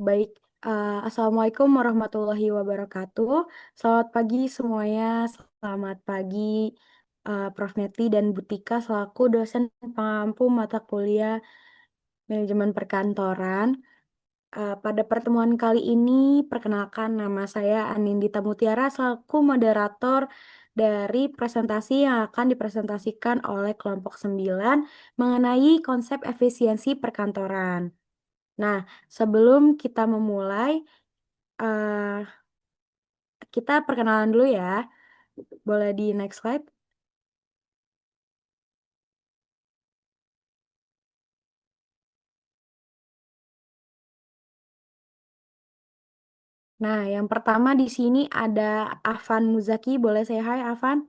Baik, Assalamualaikum warahmatullahi wabarakatuh. Selamat pagi semuanya, selamat pagi Prof. Neti dan Butika selaku dosen pengampu mata kuliah Manajemen Perkantoran. Pada pertemuan kali ini, perkenalkan nama saya Anindita Mutiara selaku moderator dari presentasi yang akan dipresentasikan oleh kelompok 9 mengenai konsep efisiensi perkantoran. Nah, sebelum kita memulai, eh, kita perkenalan dulu ya. Boleh di next slide. Nah, yang pertama di sini ada Afan Muzaki. Boleh saya hai, Afan?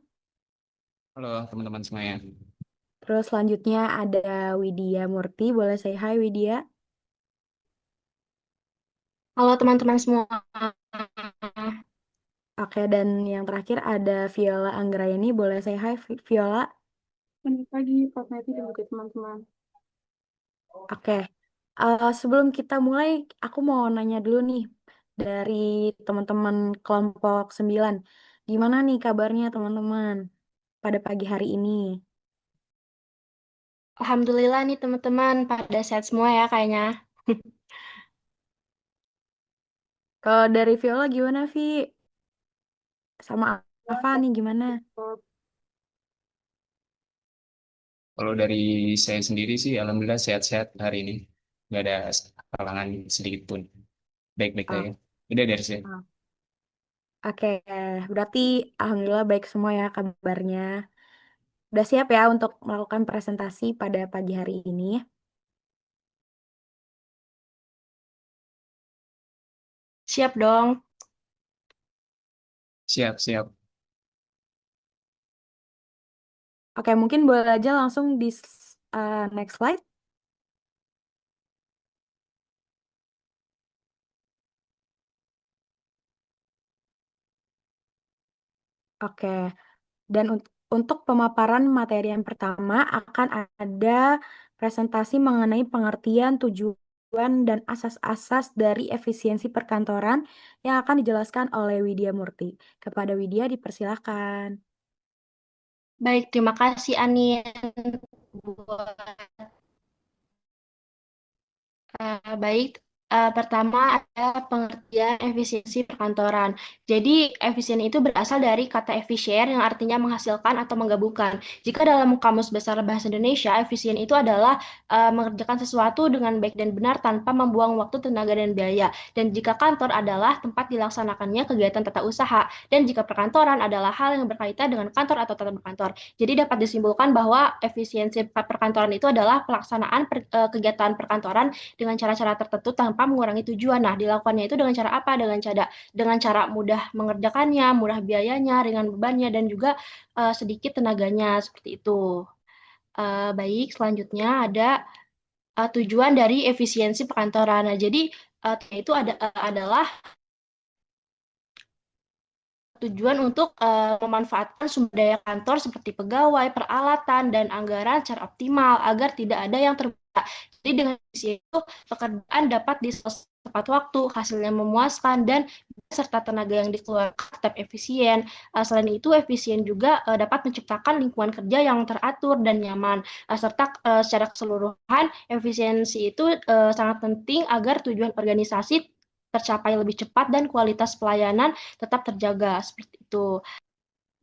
Halo teman-teman semuanya. Terus selanjutnya ada Widya Murti. Boleh saya hai, Widya? Halo teman-teman semua. Oke, dan yang terakhir ada Viola Anggraini. Boleh saya hai, Viola? Selamat pagi, Pak Meti dan juga teman-teman. Oke, sebelum kita mulai, aku mau nanya dulu nih dari teman-teman kelompok 9. Gimana nih kabarnya teman-teman pada pagi hari ini? Alhamdulillah nih teman-teman pada sehat semua ya kayaknya. Kalau dari Viola gimana, Vi? Sama Ava nih gimana? Kalau dari saya sendiri sih, alhamdulillah sehat-sehat hari ini. Nggak ada halangan sedikit pun. Baik-baik Ah, aja. Udah dari saya. ah. Oke, berarti Alhamdulillah baik semua ya kabarnya. Udah siap ya untuk melakukan presentasi pada pagi hari ini? Siap dong. Siap-siap. Oke, mungkin boleh aja langsung di next slide. Oke, dan untuk pemaparan materi yang pertama akan ada presentasi mengenai pengertian tujuan dan asas-asas dari efisiensi perkantoran yang akan dijelaskan oleh Widya Murti. Kepada Widya dipersilakan. Baik, terima kasih Anin buat baik, pertama ada pengertian efisiensi perkantoran. Jadi, efisien itu berasal dari kata efisien yang artinya menghasilkan atau menggabungkan. Jika dalam Kamus Besar Bahasa Indonesia, efisien itu adalah mengerjakan sesuatu dengan baik dan benar tanpa membuang waktu, tenaga, dan biaya. Dan jika kantor adalah tempat dilaksanakannya kegiatan tata usaha. Dan jika perkantoran adalah hal yang berkaitan dengan kantor atau tata berkantor. Jadi dapat disimpulkan bahwa efisiensi perkantoran itu adalah pelaksanaan kegiatan perkantoran dengan cara-cara tertentu tanpa mengurangi tujuan. Nah, dilakukannya itu dengan cara apa? Dengan cara mudah mengerjakannya, murah biayanya, ringan bebannya, dan juga sedikit tenaganya seperti itu. Baik, selanjutnya ada tujuan dari efisiensi perkantoran. Nah, jadi itu adalah tujuan untuk memanfaatkan sumber daya kantor seperti pegawai, peralatan, dan anggaran secara optimal agar tidak ada yang terbuka. Jadi dengan visi itu pekerjaan dapat diselesaikan tepat waktu, hasilnya memuaskan, dan serta tenaga yang dikeluarkan tetap efisien. Selain itu, efisien juga dapat menciptakan lingkungan kerja yang teratur dan nyaman. Serta secara keseluruhan, efisiensi itu sangat penting agar tujuan organisasi tercapai lebih cepat dan kualitas pelayanan tetap terjaga seperti itu.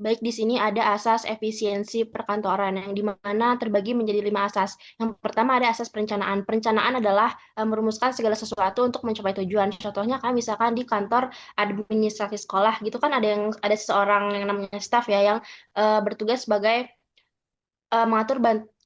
Baik, di sini ada asas efisiensi perkantoran yang dimana terbagi menjadi 5 asas. Yang pertama ada asas perencanaan. Perencanaan adalah merumuskan segala sesuatu untuk mencapai tujuan. Contohnya kan misalkan di kantor administrasi sekolah gitu kan ada seseorang yang namanya staff ya yang bertugas sebagai mengatur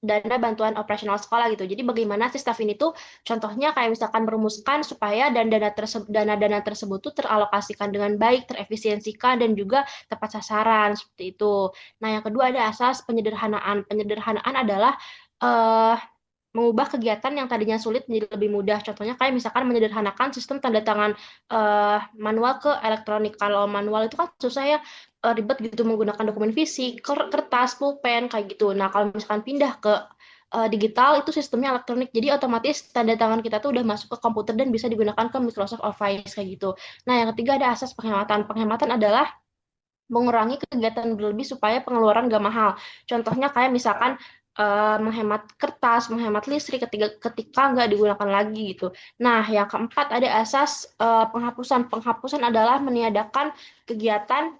dana bantuan operasional sekolah gitu. Jadi bagaimana si staff ini tuh contohnya kayak misalkan merumuskan supaya dana-dana tersebut tuh teralokasikan dengan baik, terefisiensikan dan juga tepat sasaran seperti itu. Nah, yang kedua ada asas penyederhanaan. Penyederhanaan adalah eh mengubah kegiatan yang tadinya sulit menjadi lebih mudah. Contohnya kayak misalkan menyederhanakan sistem tanda tangan manual ke elektronik. Kalau manual itu kan susah ya, ribet gitu menggunakan dokumen fisik, kertas, pulpen kayak gitu. Nah, kalau misalkan pindah ke digital itu sistemnya elektronik. Jadi otomatis tanda tangan kita tuh udah masuk ke komputer dan bisa digunakan ke Microsoft Office kayak gitu. Nah, yang ketiga ada asas penghematan. Penghematan adalah mengurangi kegiatan berlebih supaya pengeluaran gak mahal. Contohnya kayak misalkan menghemat kertas, menghemat listrik ketika nggak digunakan lagi gitu. Nah, yang keempat ada asas penghapusan. Penghapusan adalah meniadakan kegiatan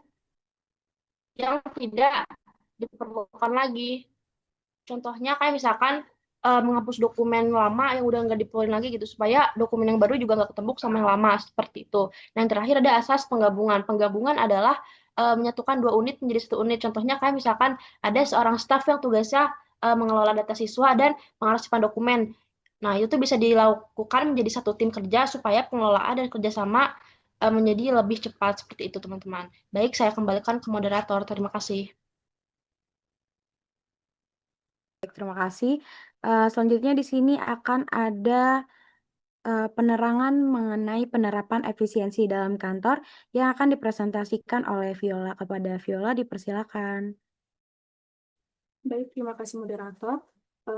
yang tidak diperlukan lagi. Contohnya kayak misalkan menghapus dokumen lama yang udah nggak diperlukan lagi gitu supaya dokumen yang baru juga nggak ketembuk sama yang lama seperti itu. Nah, yang terakhir ada asas penggabungan. Penggabungan adalah menyatukan dua unit menjadi satu unit. Contohnya kayak misalkan ada seorang staf yang tugasnya mengelola data siswa dan mengarsipkan dokumen. Nah, itu bisa dilakukan menjadi satu tim kerja supaya pengelolaan dan kerjasama menjadi lebih cepat seperti itu, teman-teman. Baik, saya kembalikan ke moderator. Terima kasih. Baik, terima kasih. Selanjutnya di sini akan ada penerangan mengenai penerapan efisiensi dalam kantor yang akan dipresentasikan oleh Viola. Kepada Viola, dipersilakan. Baik, terima kasih moderator.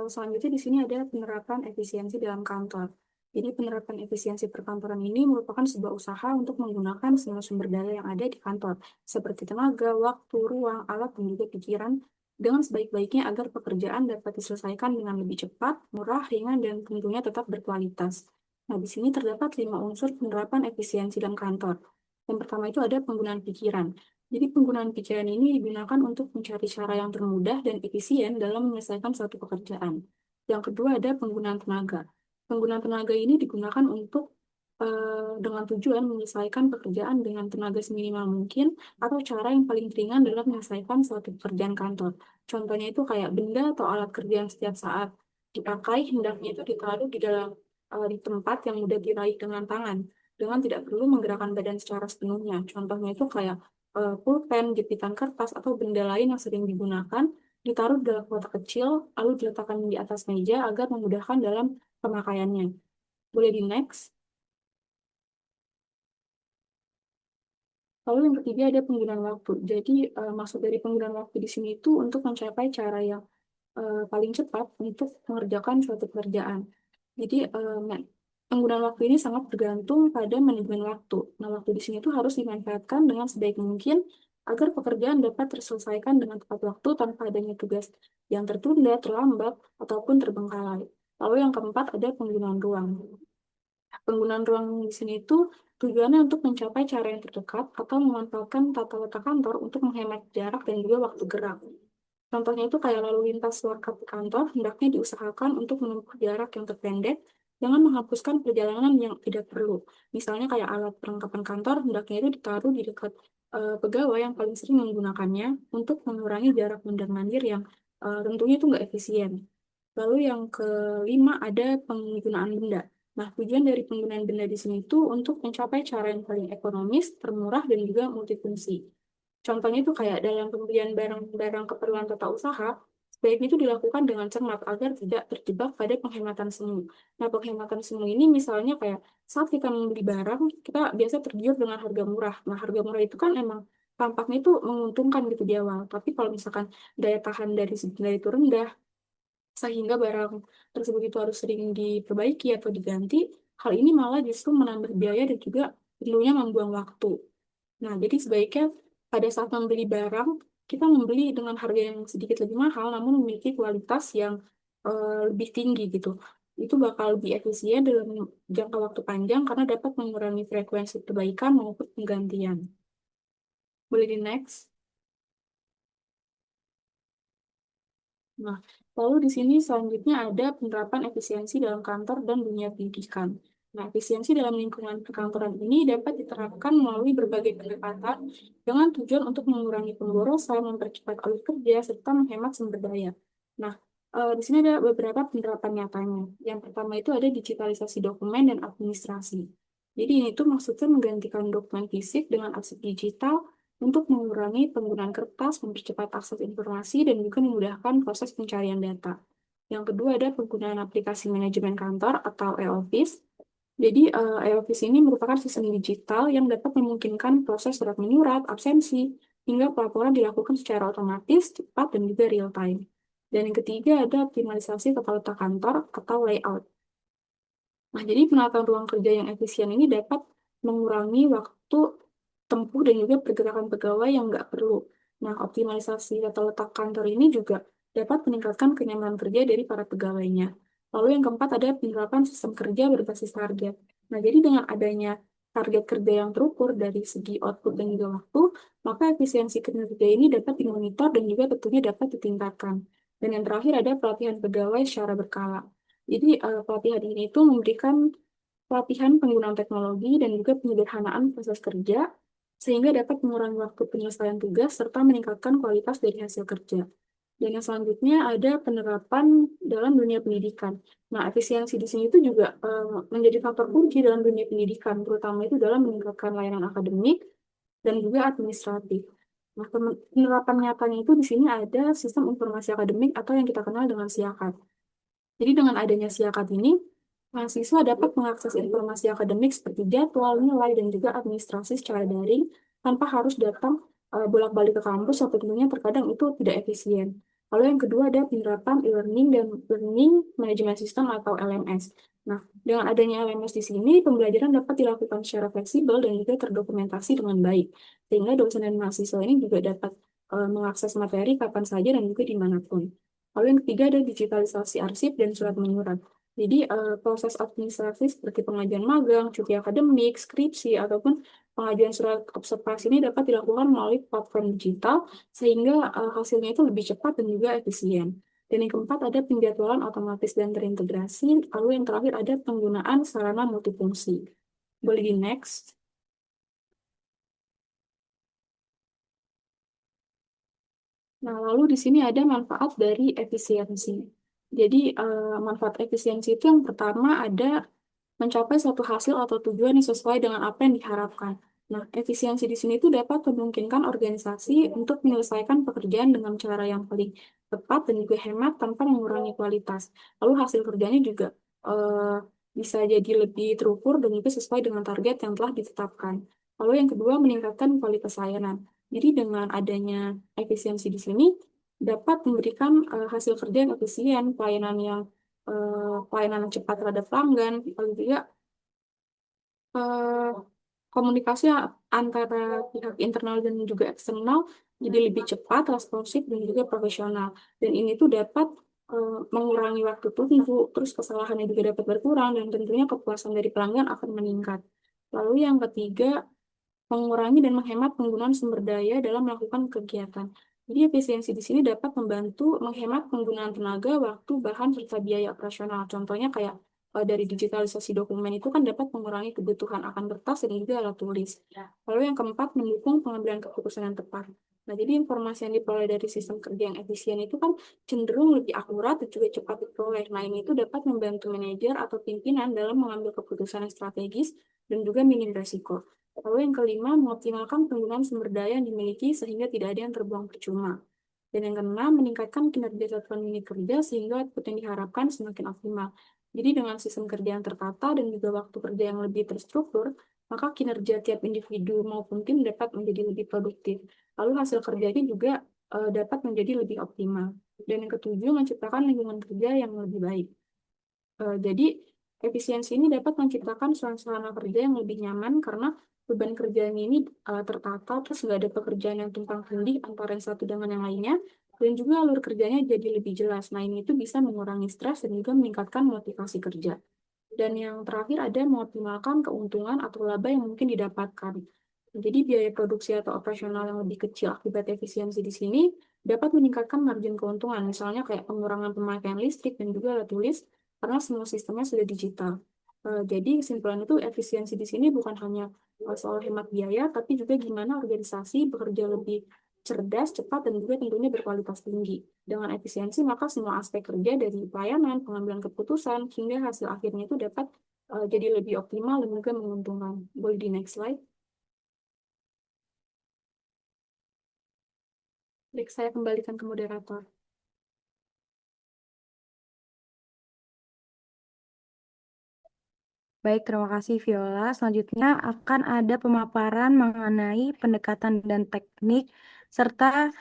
Selanjutnya di sini ada penerapan efisiensi dalam kantor. Jadi penerapan efisiensi perkantoran ini merupakan sebuah usaha untuk menggunakan semua sumber daya yang ada di kantor, seperti tenaga, waktu, ruang, alat, dan juga pikiran, dengan sebaik-baiknya agar pekerjaan dapat diselesaikan dengan lebih cepat, murah, ringan, dan tentunya tetap berkualitas. Nah, di sini terdapat 5 unsur penerapan efisiensi dalam kantor. Yang pertama itu ada penggunaan pikiran. Jadi penggunaan pikiran ini digunakan untuk mencari cara yang termudah dan efisien dalam menyelesaikan suatu pekerjaan. Yang kedua ada penggunaan tenaga. Penggunaan tenaga ini digunakan untuk dengan tujuan menyelesaikan pekerjaan dengan tenaga seminimal mungkin atau cara yang paling ringan dalam menyelesaikan suatu pekerjaan kantor. Contohnya itu kayak benda atau alat kerja yang setiap saat dipakai hendaknya itu ditaruh di dalam di tempat yang mudah diraih dengan tangan dengan tidak perlu menggerakkan badan secara sepenuhnya. Contohnya itu kayak pulpen, jepitan kertas, atau benda lain yang sering digunakan, ditaruh dalam kotak kecil, lalu diletakkan di atas meja agar memudahkan dalam pemakaiannya. Boleh di next. Lalu yang ketiga ada penggunaan waktu. Jadi maksud dari penggunaan waktu di sini itu untuk mencapai cara yang paling cepat untuk mengerjakan suatu pekerjaan. Jadi penggunaan waktu ini sangat bergantung pada manajemen waktu. Nah, waktu di sini tuh harus dimanfaatkan dengan sebaik mungkin agar pekerjaan dapat terselesaikan dengan tepat waktu tanpa adanya tugas yang tertunda, terlambat, ataupun terbengkalai. Lalu yang keempat ada penggunaan ruang. Penggunaan ruang di sini itu tujuannya untuk mencapai cara yang terdekat atau memanfaatkan tata letak kantor untuk menghemat jarak dan juga waktu gerak. Contohnya itu kayak lalu lintas luar kantor hendaknya diusahakan untuk menempuh jarak yang terpendek dengan menghapuskan perjalanan yang tidak perlu. Misalnya kayak alat perlengkapan kantor hendaknya itu ditaruh di dekat pegawai yang paling sering menggunakannya untuk mengurangi jarak mondar-mandir yang tentunya itu nggak efisien. Lalu yang kelima ada penggunaan benda. Nah, tujuan dari penggunaan benda di sini itu untuk mencapai cara yang paling ekonomis, termurah, dan juga multifungsi. Contohnya itu kayak dalam pembelian barang-barang keperluan tata usaha, sebaiknya itu dilakukan dengan cermat agar tidak terjebak pada penghematan semu. Nah, penghematan semu ini misalnya kayak saat kita membeli barang, kita biasa tergiur dengan harga murah. Nah, harga murah itu kan emang tampaknya itu menguntungkan gitu di awal. Tapi kalau misalkan daya tahan dari segi benda itu rendah, sehingga barang tersebut itu harus sering diperbaiki atau diganti, hal ini malah justru menambah biaya dan juga tentunya membuang waktu. Nah, jadi sebaiknya pada saat membeli barang, kita membeli dengan harga yang sedikit lebih mahal, namun memiliki kualitas yang lebih tinggi gitu. Itu bakal lebih efisien dalam jangka waktu panjang karena dapat mengurangi frekuensi perbaikan maupun penggantian. Boleh di next. Nah, lalu di sini selanjutnya ada penerapan efisiensi dalam kantor dan dunia pendidikan. Nah, efisiensi dalam lingkungan perkantoran ini dapat diterapkan melalui berbagai pendekatan dengan tujuan untuk mengurangi pemborosan, mempercepat alur kerja, serta menghemat sumber daya. Nah, di sini ada beberapa penerapan nyatanya. Yang pertama itu ada digitalisasi dokumen dan administrasi. Jadi ini tuh maksudnya menggantikan dokumen fisik dengan arsip digital untuk mengurangi penggunaan kertas, mempercepat akses informasi, dan juga memudahkan proses pencarian data. Yang kedua ada penggunaan aplikasi manajemen kantor atau e-office. Jadi, e-office ini merupakan sistem digital yang dapat memungkinkan proses surat menyurat, absensi, hingga pelaporan dilakukan secara otomatis, cepat, dan juga real time. Dan yang ketiga ada optimalisasi tata letak kantor atau layout. Nah, jadi penataan ruang kerja yang efisien ini dapat mengurangi waktu tempuh dan juga pergerakan pegawai yang nggak perlu. Nah, optimalisasi tata letak kantor ini juga dapat meningkatkan kenyamanan kerja dari para pegawainya. Lalu yang keempat ada penerapan sistem kerja berbasis target. Nah, jadi dengan adanya target kerja yang terukur dari segi output dan juga waktu, maka efisiensi kinerja ini dapat dimonitor dan juga tentunya dapat ditingkatkan. Dan yang terakhir ada pelatihan pegawai secara berkala. Jadi pelatihan ini itu memberikan pelatihan penggunaan teknologi dan juga penyederhanaan proses kerja sehingga dapat mengurangi waktu penyelesaian tugas serta meningkatkan kualitas dari hasil kerja. Dan yang selanjutnya ada penerapan dalam dunia pendidikan. Nah, efisiensi di sini itu juga menjadi faktor kunci dalam dunia pendidikan, terutama itu dalam meningkatkan layanan akademik dan juga administratif. Nah, penerapan nyatanya itu di sini ada sistem informasi akademik atau yang kita kenal dengan SIAKAD. Jadi dengan adanya SIAKAD ini, mahasiswa dapat mengakses informasi akademik seperti jadwal, nilai, dan juga administrasi secara daring tanpa harus datang bolak-balik ke kampus atau tentunya terkadang itu tidak efisien. Lalu yang kedua ada penerapan e-learning dan Learning Management System atau LMS. Nah, dengan adanya LMS di sini, pembelajaran dapat dilakukan secara fleksibel dan juga terdokumentasi dengan baik. Sehingga dosen dan mahasiswa ini juga dapat mengakses materi kapan saja dan juga dimanapun. Lalu yang ketiga ada digitalisasi arsip dan surat menyurat. Jadi proses administrasi seperti pengajuan magang, cuti akademik, skripsi, ataupun pengajuan surat observasi ini dapat dilakukan melalui platform digital sehingga hasilnya itu lebih cepat dan juga efisien. Dan yang keempat ada penjadwalan otomatis dan terintegrasi. Lalu yang terakhir ada penggunaan sarana multifungsi. Boleh di next. Nah, lalu di sini ada manfaat dari efisiensi. Jadi, manfaat efisiensi itu yang pertama ada mencapai suatu hasil atau tujuan yang sesuai dengan apa yang diharapkan. Nah, efisiensi di sini itu dapat memungkinkan organisasi untuk menyelesaikan pekerjaan dengan cara yang paling tepat dan juga hemat tanpa mengurangi kualitas. Lalu hasil kerjanya juga eh, bisa jadi lebih terukur dan juga sesuai dengan target yang telah ditetapkan. Lalu yang kedua, meningkatkan kualitas layanan. Jadi dengan adanya efisiensi di sini dapat memberikan hasil kerja yang efisien, pelayanan yang cepat terhadap pelanggan, lalu juga eh, komunikasi antara pihak internal dan juga eksternal jadi lebih cepat, responsif, dan juga profesional. Dan ini tuh dapat mengurangi waktu tunggu, terus kesalahannya juga dapat berkurang, dan tentunya kepuasan dari pelanggan akan meningkat. Lalu yang ketiga, mengurangi dan menghemat penggunaan sumber daya dalam melakukan kegiatan. Jadi efisiensi di sini dapat membantu menghemat penggunaan tenaga, waktu, bahan, serta biaya operasional. Contohnya kayak dari digitalisasi dokumen itu kan dapat mengurangi kebutuhan akan kertas dan juga alat tulis. Lalu yang keempat, mendukung pengambilan keputusan yang tepat. Nah, jadi informasi yang diperoleh dari sistem kerja yang efisien itu kan cenderung lebih akurat dan juga cepat diperoleh. Nah, ini itu dapat membantu manajer atau pimpinan dalam mengambil keputusan yang strategis dan juga minim resiko. Lalu yang kelima, mengoptimalkan penggunaan sumber daya yang dimiliki sehingga tidak ada yang terbuang percuma. Dan yang keenam, meningkatkan kinerja satuan unit kerja sehingga output yang diharapkan semakin optimal. Jadi dengan sistem kerja yang tertata dan juga waktu kerja yang lebih terstruktur, maka kinerja tiap individu maupun tim dapat menjadi lebih produktif. Lalu hasil kerjanya juga dapat menjadi lebih optimal. Dan yang ketujuh, menciptakan lingkungan kerja yang lebih baik. Jadi efisiensi ini dapat menciptakan suasana kerja yang lebih nyaman karena beban kerjanya ini tertata, terus nggak ada pekerjaan yang tumpang tindih antara yang satu dengan yang lainnya, dan juga alur kerjanya jadi lebih jelas. Nah, ini itu bisa mengurangi stres dan juga meningkatkan motivasi kerja. Dan yang terakhir ada mengoptimalkan keuntungan atau laba yang mungkin didapatkan. Jadi biaya produksi atau operasional yang lebih kecil akibat efisiensi di sini dapat meningkatkan margin keuntungan, misalnya kayak pengurangan pemakaian listrik dan juga alat tulis, karena semua sistemnya sudah digital. Jadi kesimpulan itu efisiensi di sini bukan hanya soal hemat biaya, tapi juga gimana organisasi bekerja lebih cerdas, cepat, dan juga tentunya berkualitas tinggi. Dengan efisiensi, maka semua aspek kerja dari pelayanan, pengambilan keputusan, hingga hasil akhirnya itu dapat jadi lebih optimal dan juga menguntungkan. Boleh di next slide. Baik, saya kembalikan ke moderator. Baik, terima kasih Viola. Selanjutnya akan ada pemaparan mengenai pendekatan dan teknik serta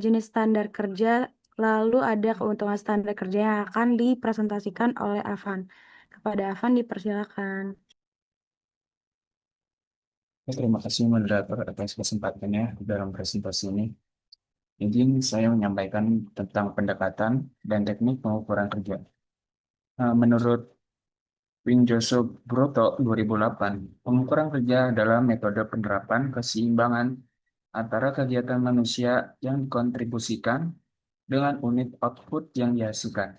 jenis standar kerja Lalu ada keuntungan standar kerja yang akan dipresentasikan oleh Avan. Kepada Avan dipersilakan. Terima kasih moderator atas kesempatannya dalam presentasi ini. Izin saya menyampaikan tentang pendekatan dan teknik pengukuran kerja. Menurut Winjoso Broto 2008, pengukuran kerja adalah metode penerapan keseimbangan antara kegiatan manusia yang dikontribusikan dengan unit output yang dihasilkan.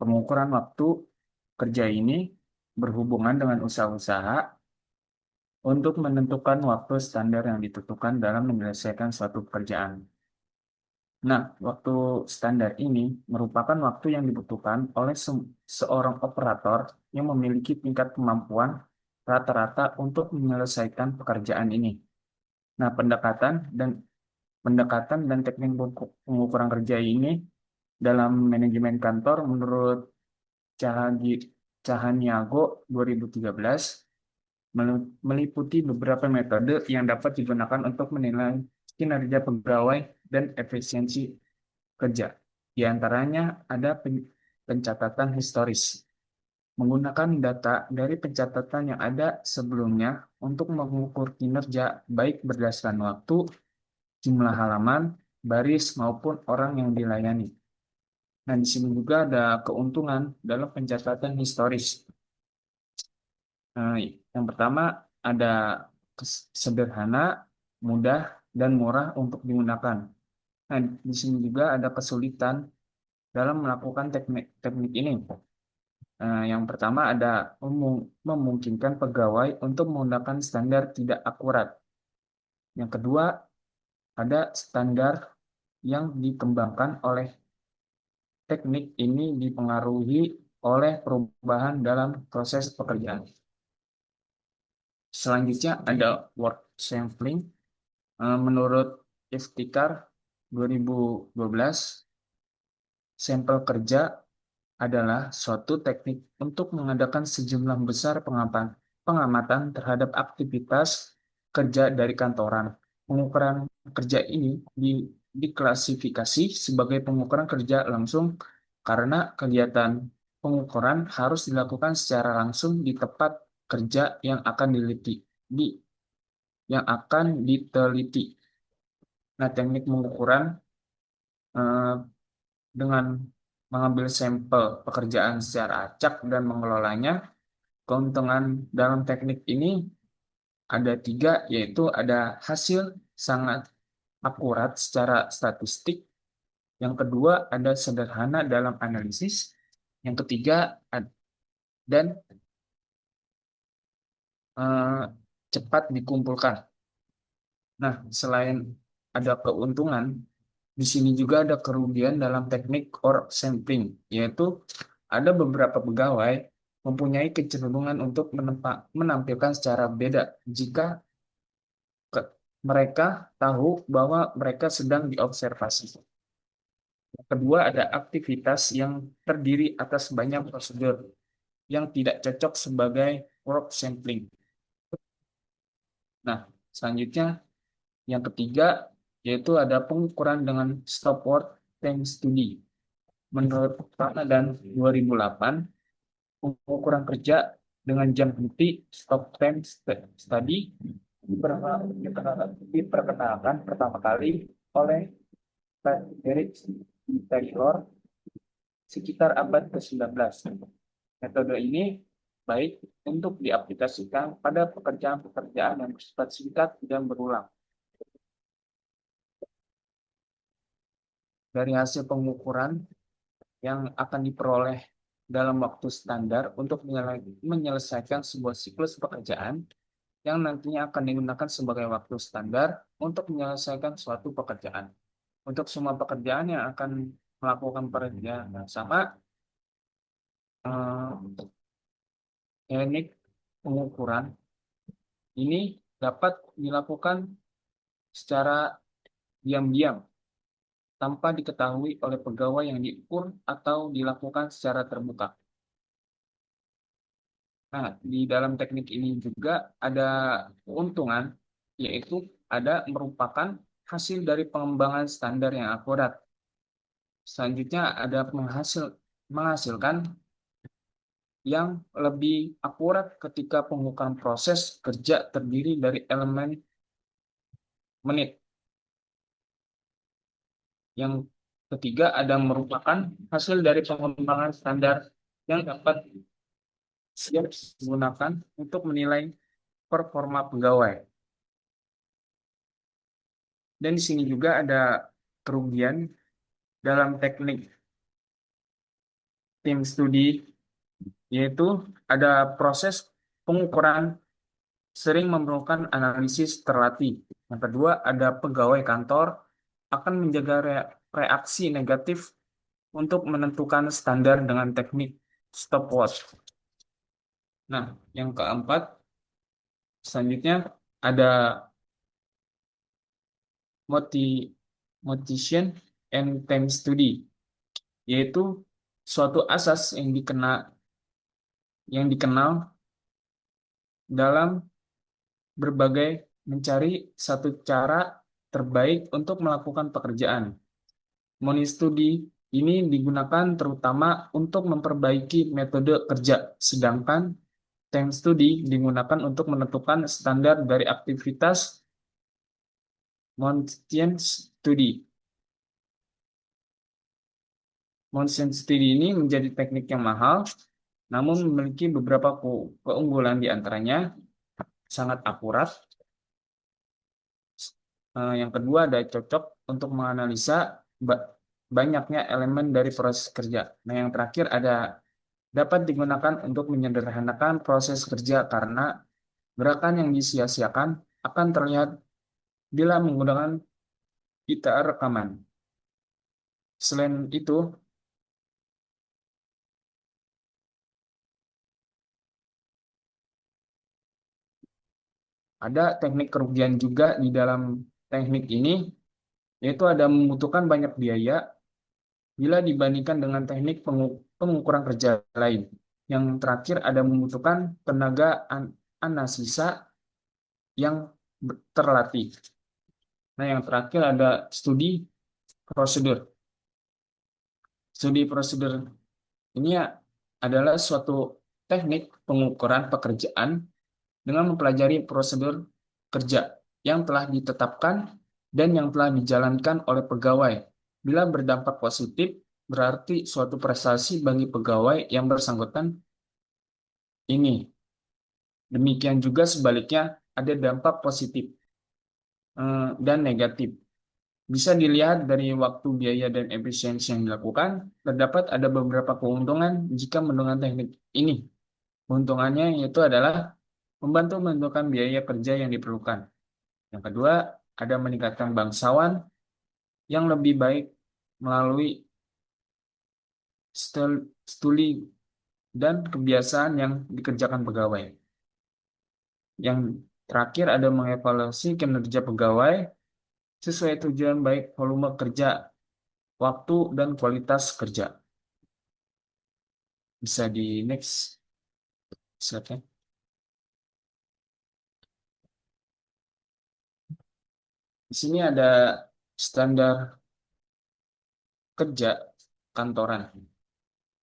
Pengukuran waktu kerja ini berhubungan dengan usaha-usaha untuk menentukan waktu standar yang ditentukan dalam menyelesaikan suatu pekerjaan. Nah, waktu standar ini merupakan waktu yang dibutuhkan oleh seorang operator yang memiliki tingkat kemampuan rata-rata untuk menyelesaikan pekerjaan ini. Nah, pendekatan dan teknik pengukuran kerja ini dalam manajemen kantor menurut Cahaniago 2013 meliputi beberapa metode yang dapat digunakan untuk menilai kinerja pegawai dan efisiensi kerja. Di antaranya ada pencatatan historis, menggunakan data dari pencatatan yang ada sebelumnya untuk mengukur kinerja baik berdasarkan waktu, jumlah halaman, baris, maupun orang yang dilayani. Nah, di sini juga ada keuntungan dalam pencatatan historis. Yang pertama ada sederhana, mudah, dan murah untuk digunakan. Nah, di sini juga ada kesulitan dalam melakukan teknik ini. Yang pertama ada memungkinkan pegawai untuk menggunakan standar tidak akurat. Yang kedua ada standar yang dikembangkan oleh teknik ini dipengaruhi oleh perubahan dalam proses pekerjaan. Selanjutnya ada work sampling. Menurut Iftikar 2012, sampel kerja adalah suatu teknik untuk mengadakan sejumlah besar pengamatan terhadap aktivitas kerja dari kantoran. Pengukuran kerja ini diklasifikasi sebagai pengukuran kerja langsung karena kegiatan pengukuran harus dilakukan secara langsung di tempat kerja yang akan diteliti. Nah, teknik pengukuran dengan mengambil sampel pekerjaan secara acak dan mengelolanya. Keuntungan dalam teknik ini ada 3, yaitu ada hasil sangat akurat secara statistik. Yang kedua, ada sederhana dalam analisis. Yang ketiga, dan cepat dikumpulkan. Nah, selain ada keuntungan, di sini juga ada kerugian dalam teknik work sampling, yaitu ada beberapa pegawai mempunyai kecenderungan untuk menampilkan secara beda jika mereka tahu bahwa mereka sedang diobservasi. Yang kedua, ada aktivitas yang terdiri atas banyak prosedur yang tidak cocok sebagai work sampling. Nah, selanjutnya yang ketiga yaitu ada pengukuran dengan stopwatch time study. Menurut Ramadan 2008, pengukuran kerja dengan jam henti stop time study diperkenalkan pertama kali oleh Eric Taylor sekitar abad ke-19. Metode ini baik untuk diaplikasikan pada pekerjaan-pekerjaan yang bersifat singkat dan berulang. Dari hasil pengukuran yang akan diperoleh dalam waktu standar untuk menyelesaikan sebuah siklus pekerjaan yang nantinya akan digunakan sebagai waktu standar untuk menyelesaikan suatu pekerjaan. Untuk semua pekerjaan yang akan melakukan pekerjaan yang sama, teknik pengukuran ini dapat dilakukan secara diam-diam tanpa diketahui oleh pegawai yang diukur atau dilakukan secara terbuka. Nah, di dalam teknik ini juga ada keuntungan, yaitu ada merupakan hasil dari pengembangan standar yang akurat. Selanjutnya ada menghasilkan yang lebih akurat ketika pengukuran proses kerja terdiri dari elemen menit. Yang ketiga ada merupakan hasil dari pengembangan standar yang dapat siap digunakan untuk menilai performa pegawai. Dan di sini juga ada kerugian dalam teknik tim studi, yaitu ada proses pengukuran sering memerlukan analisis terlatih. Yang kedua, ada pegawai kantor akan menjaga reaksi negatif untuk menentukan standar dengan teknik stopwatch. Nah, yang keempat, selanjutnya ada motivation and time study, yaitu suatu asas yang dikenal dalam berbagai mencari satu cara terbaik untuk melakukan pekerjaan. Money study ini digunakan terutama untuk memperbaiki metode kerja, sedangkan time study digunakan untuk menentukan standar dari aktivitas motion study. Motion study ini menjadi teknik yang mahal, namun memiliki beberapa keunggulan di antaranya sangat akurat. Yang kedua ada cocok untuk menganalisa banyaknya elemen dari proses kerja. Nah, yang terakhir ada dapat digunakan untuk menyederhanakan proses kerja karena gerakan yang disia-siakan akan terlihat bila menggunakan pita rekaman. Selain itu, ada teknik kerugian juga di dalam teknik ini, yaitu ada membutuhkan banyak biaya bila dibandingkan dengan teknik pengukuran kerja lain. Yang terakhir ada membutuhkan tenaga analisa yang terlatih. Nah, yang terakhir ada studi prosedur. Studi prosedur ini adalah suatu teknik pengukuran pekerjaan dengan mempelajari prosedur kerja yang telah ditetapkan dan yang telah dijalankan oleh pegawai. Bila berdampak positif, berarti suatu prestasi bagi pegawai yang bersangkutan ini. Demikian juga sebaliknya, ada dampak positif dan negatif. Bisa dilihat dari waktu, biaya, dan efisiensi yang dilakukan, terdapat ada beberapa keuntungan jika menggunakan teknik ini. Keuntungannya yaitu adalah membantu menentukan biaya kerja yang diperlukan. Yang kedua, ada meningkatkan bangsawan yang lebih baik melalui studi dan kebiasaan yang dikerjakan pegawai. Yang terakhir ada mengevaluasi kinerja pegawai sesuai tujuan baik volume kerja, waktu, dan kualitas kerja. Bisa di next slide-nya. Di sini ada standar kerja kantoran.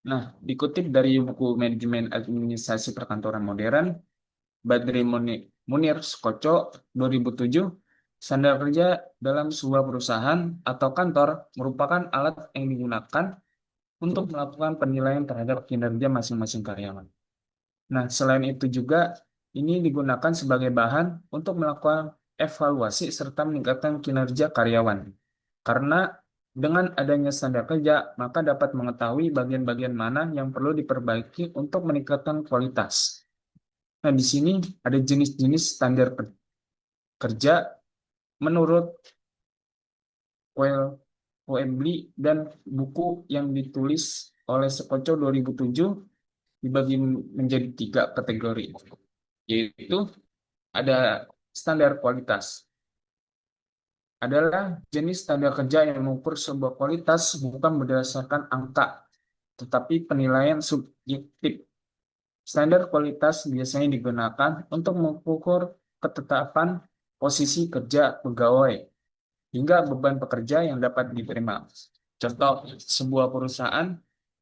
Nah, dikutip dari buku Manajemen Administrasi Perkantoran Modern, Badri Munir Skoco 2007, standar kerja dalam sebuah perusahaan atau kantor merupakan alat yang digunakan untuk melakukan penilaian terhadap kinerja masing-masing karyawan. Nah, selain itu juga ini digunakan sebagai bahan untuk melakukan evaluasi serta meningkatkan kinerja karyawan. Karena dengan adanya standar kerja, maka dapat mengetahui bagian-bagian mana yang perlu diperbaiki untuk meningkatkan kualitas. Nah, di sini ada jenis-jenis standar kerja menurut Quebley dan buku yang ditulis oleh Skoco 2007 dibagi menjadi 3 kategori, yaitu ada standar kualitas. Adalah jenis standar kerja yang mengukur sebuah kualitas bukan berdasarkan angka, tetapi penilaian subjektif. Standar kualitas biasanya digunakan untuk mengukur ketetapan posisi kerja pegawai hingga beban pekerja yang dapat diterima. Contoh, sebuah perusahaan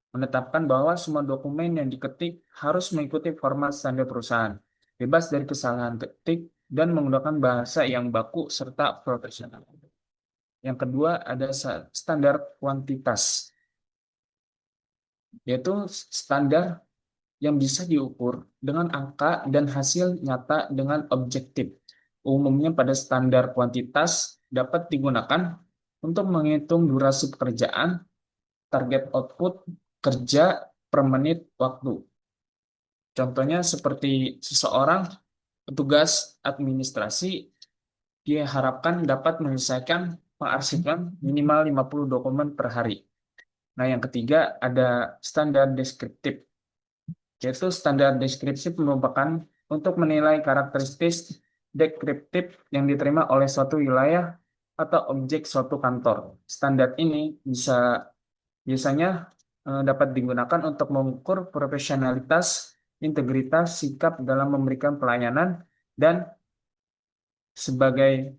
menetapkan bahwa semua dokumen yang diketik harus mengikuti format standar perusahaan, bebas dari kesalahan ketik, dan menggunakan bahasa yang baku serta profesional. Yang kedua ada standar kuantitas, yaitu standar yang bisa diukur dengan angka dan hasil nyata dengan objektif. Umumnya pada standar kuantitas dapat digunakan untuk menghitung durasi pekerjaan, target output, kerja per menit waktu. Contohnya seperti seseorang petugas administrasi diharapkan dapat menyelesaikan pengarsipan minimal 50 dokumen per hari. Nah, yang ketiga ada standar deskriptif, yaitu standar deskriptif merupakan untuk menilai karakteristik deskriptif yang diterima oleh suatu wilayah atau objek suatu kantor. Standar ini biasanya dapat digunakan untuk mengukur profesionalitas, integritas, sikap dalam memberikan pelayanan, dan sebagai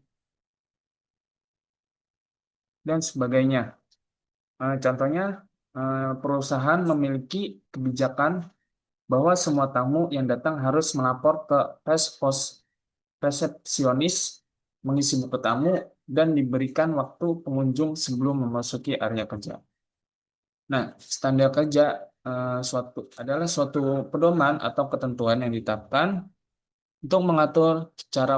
sebagainya. Contohnya, perusahaan memiliki kebijakan bahwa semua tamu yang datang harus melapor ke resepsionis, mengisi buku tamu, dan diberikan waktu pengunjung sebelum memasuki area kerja. Nah, standar kerja adalah suatu pedoman atau ketentuan yang ditetapkan untuk mengatur cara,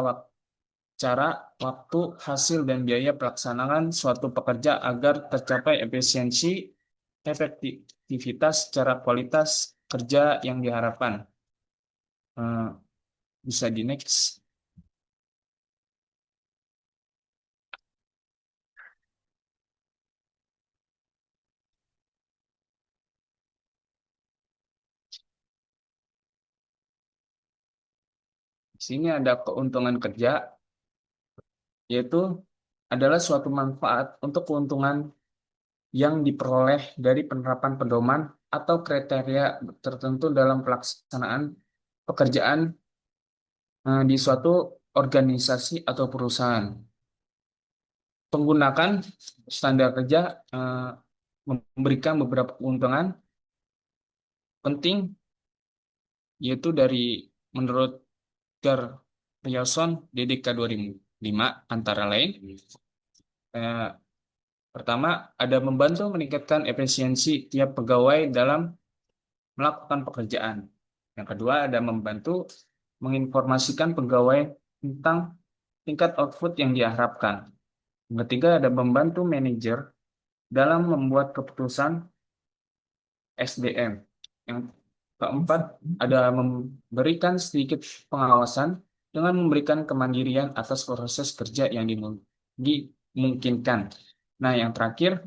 waktu, hasil, dan biaya pelaksanaan suatu pekerja agar tercapai efisiensi, efektivitas, secara kualitas kerja yang diharapkan. Bisa di next. Di sini ada keuntungan kerja, yaitu adalah suatu manfaat untuk keuntungan yang diperoleh dari penerapan pedoman atau kriteria tertentu dalam pelaksanaan pekerjaan di suatu organisasi atau perusahaan. Penggunaan standar kerja memberikan beberapa keuntungan penting, yaitu menurut Gar Ryerson DDK 2005 antara lain. Pertama, ada membantu meningkatkan efisiensi tiap pegawai dalam melakukan pekerjaan. Yang kedua, ada membantu menginformasikan pegawai tentang tingkat output yang diharapkan. Yang ketiga, ada membantu manajer dalam membuat keputusan SDM. Yang keempat, ada memberikan sedikit pengawasan dengan memberikan kemandirian atas proses kerja yang dimungkinkan. Nah, yang terakhir,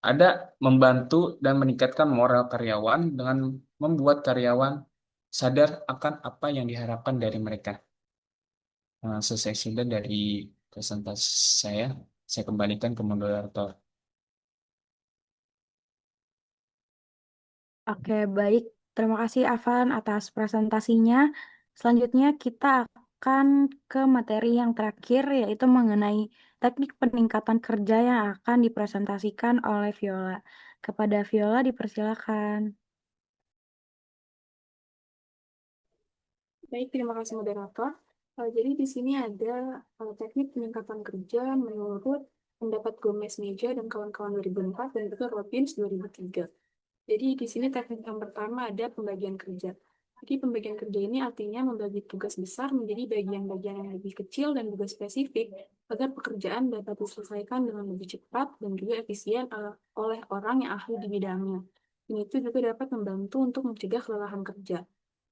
ada membantu dan meningkatkan moral karyawan dengan membuat karyawan sadar akan apa yang diharapkan dari mereka. Selesai sudah dari presentasi saya kembalikan ke moderator. Oke, baik. Terima kasih Afan atas presentasinya. Selanjutnya kita akan ke materi yang terakhir, yaitu mengenai teknik peningkatan kerja yang akan dipresentasikan oleh Viola. Kepada Viola dipersilakan. Baik, terima kasih moderator. Jadi di sini ada teknik peningkatan kerja menurut pendapat Gomez Meja dan kawan-kawan 2004 dan juga Robbins 2003. Jadi di sini teknik yang pertama ada pembagian kerja. Jadi pembagian kerja ini artinya membagi tugas besar menjadi bagian-bagian yang lebih kecil dan juga spesifik agar pekerjaan dapat diselesaikan dengan lebih cepat dan juga efisien oleh orang yang ahli di bidangnya. Dan itu juga dapat membantu untuk mencegah kelelahan kerja.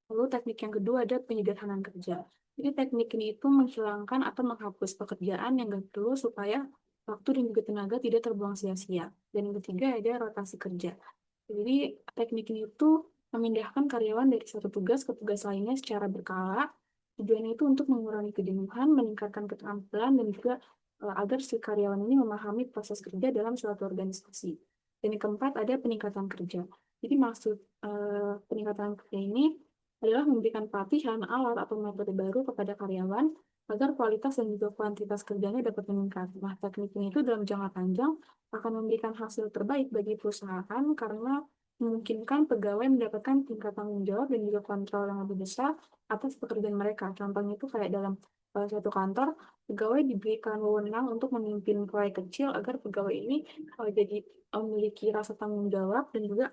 Lalu teknik yang kedua ada penyederhanaan kerja. Jadi teknik ini itu menghilangkan atau menghapus pekerjaan yang gak perlu supaya waktu dan juga tenaga tidak terbuang sia-sia. Dan yang ketiga ada rotasi kerja. Jadi teknik ini itu memindahkan karyawan dari satu tugas ke tugas lainnya secara berkala. Tujuannya itu untuk mengurangi kejenuhan, meningkatkan keterampilan, dan juga agar si karyawan ini memahami proses kerja dalam suatu organisasi. Dan yang keempat ada peningkatan kerja. Jadi maksud peningkatan kerja ini adalah memberikan pelatihan, alat, atau metode baru kepada karyawan agar kualitas dan juga kuantitas kerjanya dapat meningkat. Nah, teknik ini itu dalam jangka panjang akan memberikan hasil terbaik bagi perusahaan karena memungkinkan pegawai mendapatkan tingkat tanggung jawab dan juga kontrol yang lebih besar atas pekerjaan mereka. Contohnya itu kayak dalam suatu kantor, pegawai diberikan wewenang untuk memimpin proyek kecil agar pegawai ini jadi memiliki rasa tanggung jawab dan juga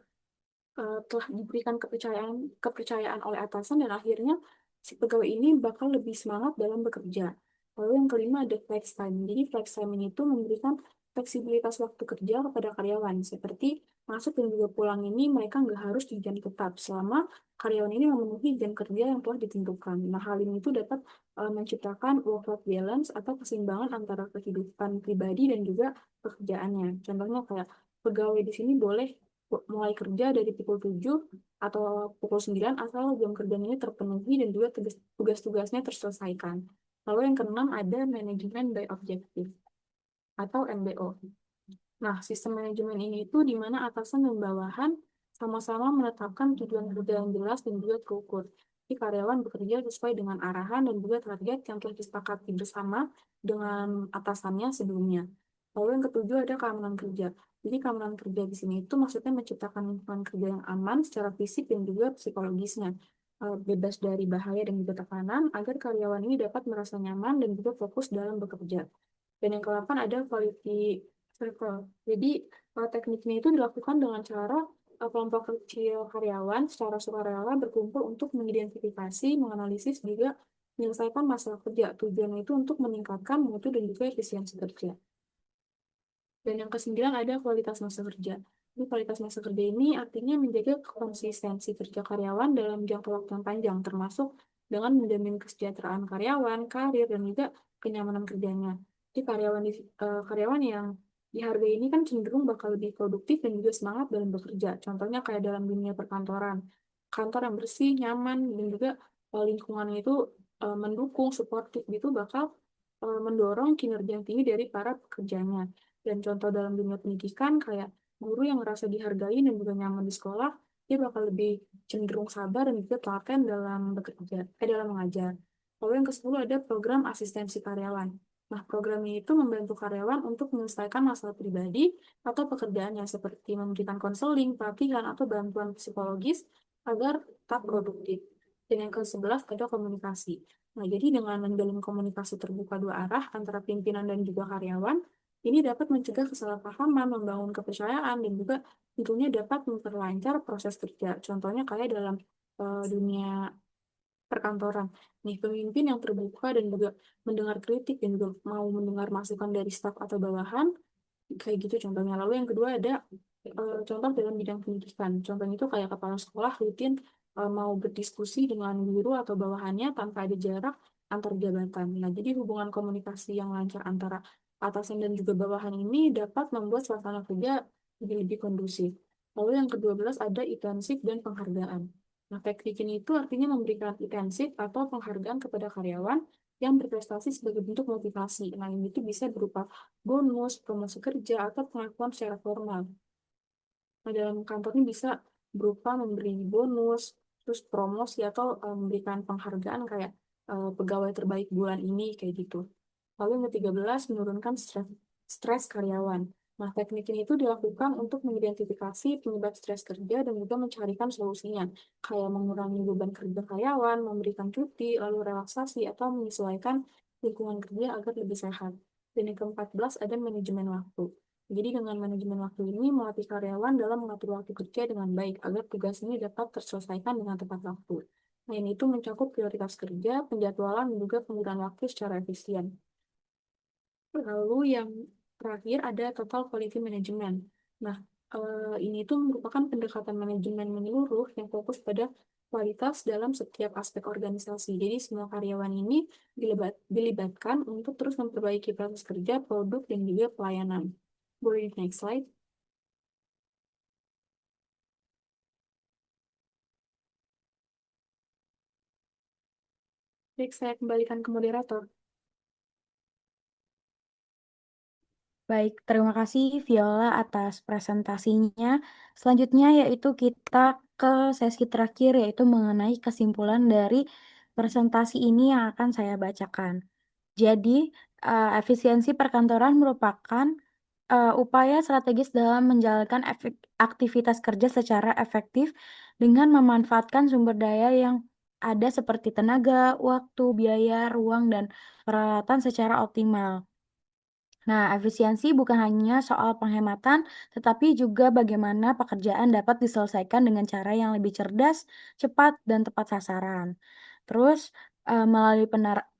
telah diberikan kepercayaan kepercayaan oleh atasan dan akhirnya si pegawai ini bakal lebih semangat dalam bekerja. Lalu yang kelima ada flex time. Jadi flex time ini itu memberikan fleksibilitas waktu kerja kepada karyawan. Seperti masuk dan juga pulang ini mereka nggak harus di jam tetap selama karyawan ini memenuhi jam kerja yang telah ditentukan. Nah, hal ini itu dapat menciptakan work-life balance atau keseimbangan antara kehidupan pribadi dan juga pekerjaannya. Contohnya kayak pegawai di sini boleh mulai kerja dari pukul 7 atau pukul 9 asal jam kerjanya ini terpenuhi dan juga tugas-tugasnya terselesaikan. Lalu yang keenam ada manajemen by objective atau MBO. Nah, sistem manajemen ini itu di mana atasan dan bawahan sama-sama menetapkan tujuan kerja yang jelas dan juga terukur. Jadi karyawan bekerja sesuai dengan arahan dan juga target yang telah disepakati bersama dengan atasannya sebelumnya. Lalu yang ketujuh ada keamanan kerja. Jadi keamanan kerja di sini itu maksudnya menciptakan lingkungan kerja yang aman secara fisik dan juga psikologisnya, bebas dari bahaya dan juga tekanan, agar karyawan ini dapat merasa nyaman dan juga fokus dalam bekerja. Dan yang ke-8 ada quality circle. Jadi teknik ini itu dilakukan dengan cara kelompok kecil karyawan secara sukarela berkumpul untuk mengidentifikasi, menganalisis, juga menyelesaikan masalah kerja. Tujuannya itu untuk meningkatkan mutu dan juga efisiensi kerja. Dan yang kesembilan ada kualitas masa kerja. Jadi kualitas masa kerja ini artinya menjaga konsistensi kerja karyawan dalam jangka waktu yang panjang, termasuk dengan menjamin kesejahteraan karyawan, karir, dan juga kenyamanan kerjanya. Jadi karyawan yang dihargai ini kan cenderung bakal lebih produktif dan juga semangat dalam bekerja. Contohnya kayak dalam dunia perkantoran. Kantor yang bersih, nyaman, dan juga lingkungannya itu mendukung, suportif gitu bakal mendorong kinerja yang tinggi dari para pekerjanya. Dan contoh dalam dunia pendidikan kayak guru yang merasa dihargai dan juga nyaman di sekolah, dia bakal lebih cenderung sabar dan juga telaten dalam dalam mengajar. Lalu yang ke-10 ada program asistensi karyawan. Nah, program ini itu membantu karyawan untuk menyelesaikan masalah pribadi atau pekerjaannya seperti memberikan konseling, pelatihan, atau bantuan psikologis agar tetap produktif. Dan yang ke-11 ada komunikasi. Nah, jadi dengan menjalin komunikasi terbuka dua arah antara pimpinan dan juga karyawan, ini dapat mencegah kesalahpahaman, membangun kepercayaan, dan juga tentunya dapat memperlancar proses kerja. Contohnya kayak dalam dunia perkantoran. Nih, pemimpin yang terbuka dan juga mendengar kritik dan juga mau mendengar masukan dari staf atau bawahan, kayak gitu contohnya. Lalu yang kedua ada contoh dalam bidang pendidikan. Contohnya itu kayak kepala sekolah rutin mau berdiskusi dengan guru atau bawahannya tanpa ada jarak antar jabatan. Nah, jadi hubungan komunikasi yang lancar antara atasan dan juga bawahan ini dapat membuat suasana kerja jadi lebih kondusif. Lalu yang ke-12 ada intensif dan penghargaan. Nah, teknik ini itu artinya memberikan intensif atau penghargaan kepada karyawan yang berprestasi sebagai bentuk motivasi. Nah, ini itu bisa berupa bonus, promosi kerja, atau pengakuan secara formal. Nah, dalam kantor ini bisa berupa memberi bonus, terus promosi, atau memberikan penghargaan kayak pegawai terbaik bulan ini, kayak gitu. Lalu yang ke-13, menurunkan stres karyawan. Nah, teknik ini itu dilakukan untuk mengidentifikasi penyebab stres kerja dan juga mencarikan solusinya, kayak mengurangi beban kerja karyawan, memberikan cuti, lalu relaksasi, atau menyesuaikan lingkungan kerja agar lebih sehat. Dan yang ke-14 ada manajemen waktu. Jadi dengan manajemen waktu ini melatih karyawan dalam mengatur waktu kerja dengan baik agar tugas ini dapat terselesaikan dengan tepat waktu. Nah, ini itu mencakup prioritas kerja, penjadwalan, dan juga penggunaan waktu secara efisien. Lalu yang terakhir ada total quality management. Nah, ini itu merupakan pendekatan manajemen menyeluruh yang fokus pada kualitas dalam setiap aspek organisasi. Jadi semua karyawan ini dilibatkan untuk terus memperbaiki proses kerja, produk, dan juga pelayanan. Boleh next slide. Baik, saya kembalikan ke moderator. Baik, terima kasih Viola atas presentasinya. Selanjutnya yaitu kita ke sesi terakhir yaitu mengenai kesimpulan dari presentasi ini yang akan saya bacakan. Jadi, efisiensi perkantoran merupakan upaya strategis dalam menjalankan aktivitas kerja secara efektif dengan memanfaatkan sumber daya yang ada seperti tenaga, waktu, biaya, ruang, dan peralatan secara optimal. Nah, efisiensi bukan hanya soal penghematan, tetapi juga bagaimana pekerjaan dapat diselesaikan dengan cara yang lebih cerdas, cepat, dan tepat sasaran. Terus, melalui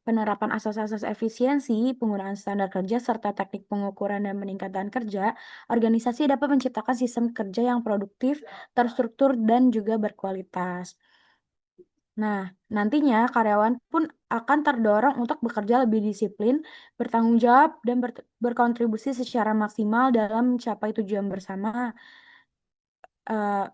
penerapan asas-asas efisiensi, penggunaan standar kerja, serta teknik pengukuran dan peningkatan kerja, organisasi dapat menciptakan sistem kerja yang produktif, terstruktur, dan juga berkualitas. Nah, nantinya karyawan pun akan terdorong untuk bekerja lebih disiplin, bertanggung jawab, dan berkontribusi secara maksimal dalam mencapai tujuan bersama eh,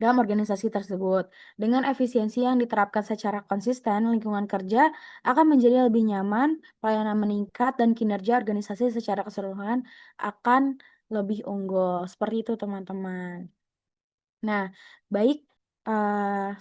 dalam organisasi tersebut. Dengan efisiensi yang diterapkan secara konsisten, lingkungan kerja akan menjadi lebih nyaman, pelayanan meningkat, dan kinerja organisasi secara keseluruhan akan lebih unggul. Seperti itu, teman-teman. Nah, baik,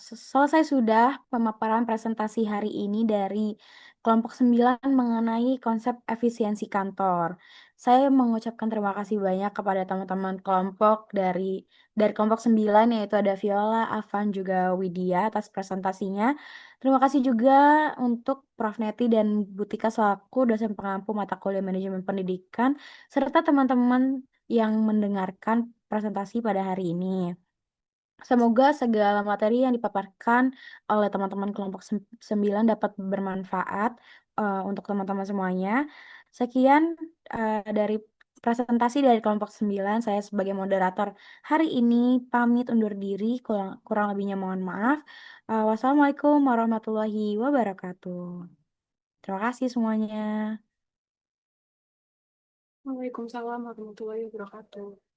selesai sudah pemaparan presentasi hari ini dari kelompok 9 mengenai konsep efisiensi kantor. Saya mengucapkan terima kasih banyak kepada teman-teman kelompok dari kelompok 9 yaitu ada Viola, Avan, juga Widya atas presentasinya. Terima kasih juga untuk Prof. Neti dan Butika selaku dosen pengampu mata kuliah manajemen pendidikan serta teman-teman yang mendengarkan presentasi pada hari ini. Semoga segala materi yang dipaparkan oleh teman-teman kelompok 9 dapat bermanfaat untuk teman-teman semuanya. Sekian dari presentasi dari kelompok 9. Saya sebagai moderator hari ini pamit undur diri, kurang lebihnya mohon maaf. Wassalamualaikum warahmatullahi wabarakatuh. Terima kasih semuanya. Waalaikumsalam warahmatullahi wabarakatuh.